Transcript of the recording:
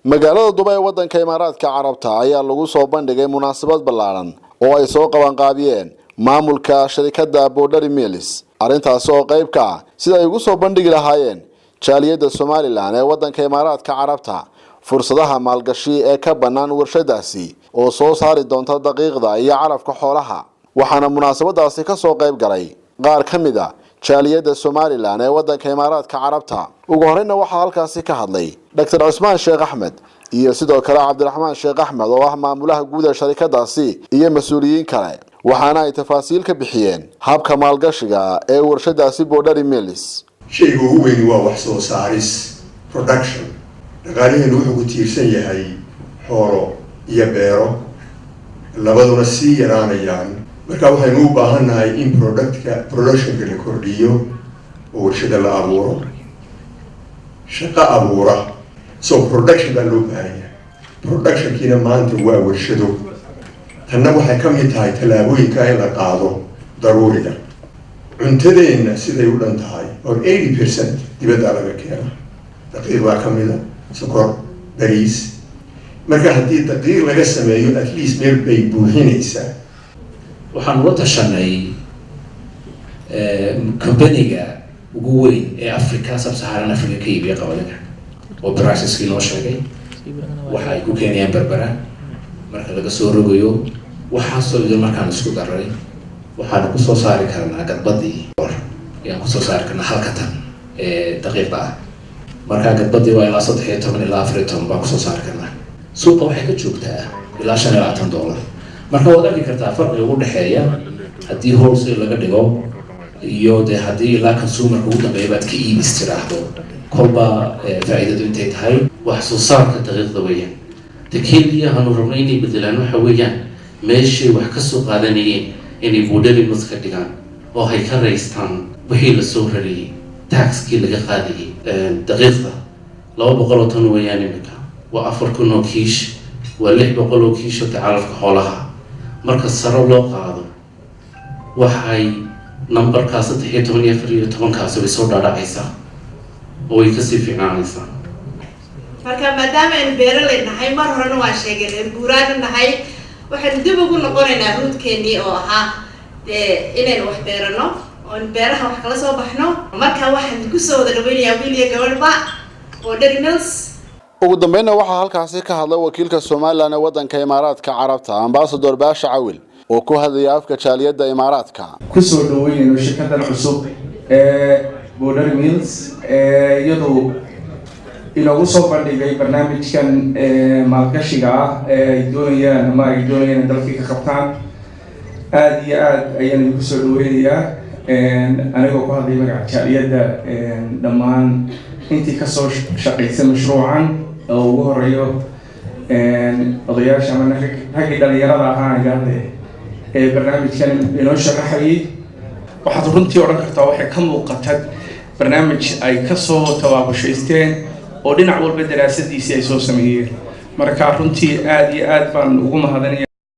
magaalada Dubai wadanka Imaaraadka Carabta ayaa lagu soo bandhigay munaasabad ballaaran oo ay soo qaban qaabiyeen maamulka shirkadda Border Mills arintaas oo qayb ka ah sida ay ugu soo bandhigi lahaayeen jaaliyada Somaliland ee wadanka Imaaraadka Carabta fursadaha maalgashi ee ka banaan warshadaasi oo soo saari doonta daqiiqda iyo calafka xoolaha waxaana munaasabadaasi ka soo qayb galay qaar kamid ah jaaliyada Somaliland ee wadanka Imaaraadka Carabta ugu horeyna waxa halkaasi ka hadlay Dr. Usman Sheikh Ahmed iyo sidoo kale Cabdiraxmaan Sheikh Ahmed oo ah maamulaha guud ee shirkadaasi iyo mas'uuliyiin kale waxaana ay tafaasiil ka bixiyeen habka maalgashiga ee warshadaasi Border Mills shaygu ugu weyn waa wax soo saaris production dhaqaalihiinu wuxuu ku tiirsan yahay xoolo iyo beero labaduna sii yaraanayaan marka waxaynu u baahannahay in productionka la kordhiyo oo warshada la abuuro shaqo abuura so production baa loo baahan yahay productionkiina maanta waa warshado tanna waxay ka mid tahay tallaabooyinka in la qaado daruuriga cuntadeenna siday u dhan tahay oo 80% dibadda laga keeno daqiiq baa ka mid ah sokor bariis marka haddii daqiiq laga sameeyo at least meel bay buuxinaysaa waxaan uga tashanay company-ga ugu weyn ee Africa sub-Saharan Africa ka iibiya qabalinka oo prices-kii noo sheegay waxa ay ku keenayaan berbera marka laga soo rogayo waxaasoo idin markaan isku daray waxaan ku soo saari karnaa gadbadii ayaan ku soo saari karnaa halka tan daqiiqda ah marka gadbadii waa ilaa 13 ilaa 14 baan ku soo saari karnaa suuqa waxay ka joogtaa ilaa $5 marka waad arki kartaa farqiga u dhaxeeya haddii wholesale laga dhigo iyo de haddii ilaa consumerka ugu dambeeya baad ka iibis tiraahdo kolba faa'iidadu intay tahay wax soo saarka daqiiqda weeyaan keliya aanu rabnay inay bedelaan waxa weeyaan meeshay wax ka soo qaadanayeen inay Border Mills ka dhigaan oo ay ka raystaan wixii la soo rariyay taxkii laga qaadayay daqiiqda 200 tan weeyaan imika waa 4,000 oo kiish waa 600 oo kiish oo calafka xoolaha marka sare loo qaado waxay numberkaas 13 kaas way soo dhaadhacaysaa oo ay ka sii fiicnaanaysaa marka maadaama aan beeraley nahay mar horena waan sheegay reer guuraan nahay waxaan dib ugu noqonaynaa roodkeennii oo ahaa inaynu wax beerano oo beeraha wax kala soo baxno marka waxaan ku soo wada dhaweynayaa wiil iyo gabadhba Border Mills ugu dambeynna waxa halkaasi ka hadlay wakiilka Somaliland ee wadanka Imaaraadka Carabta Ambassador Baasha Cawil oo ku hadlaya afka jaaliyada Imaaraadka ku soo dhaweynayno shirkaddan cusub ee Border Mills iyadoo inuu soo bandhigay barnaamijkan maalgashiga ah ay doonayaan dalka ka qabtaan aad iyo aad ayaan ku soo dhaweynayaa anigoo ku hadlay magaca jaaliyada dhammaan intii ka soo shaqeysay mashruucan oo ugu horeeyo odayaasha ama ragii dhalinyarada ahaa ee barnaamijkan inoo sharaxayay waxaad runtii odhan kartaa waxay ka muuqataa barnaamij ay ka soo tabaabushaysteen oo dhinac walba daraasadiisii ay soo sameeyeen marka runtii aad iyo aad baan ugu mahadinayaa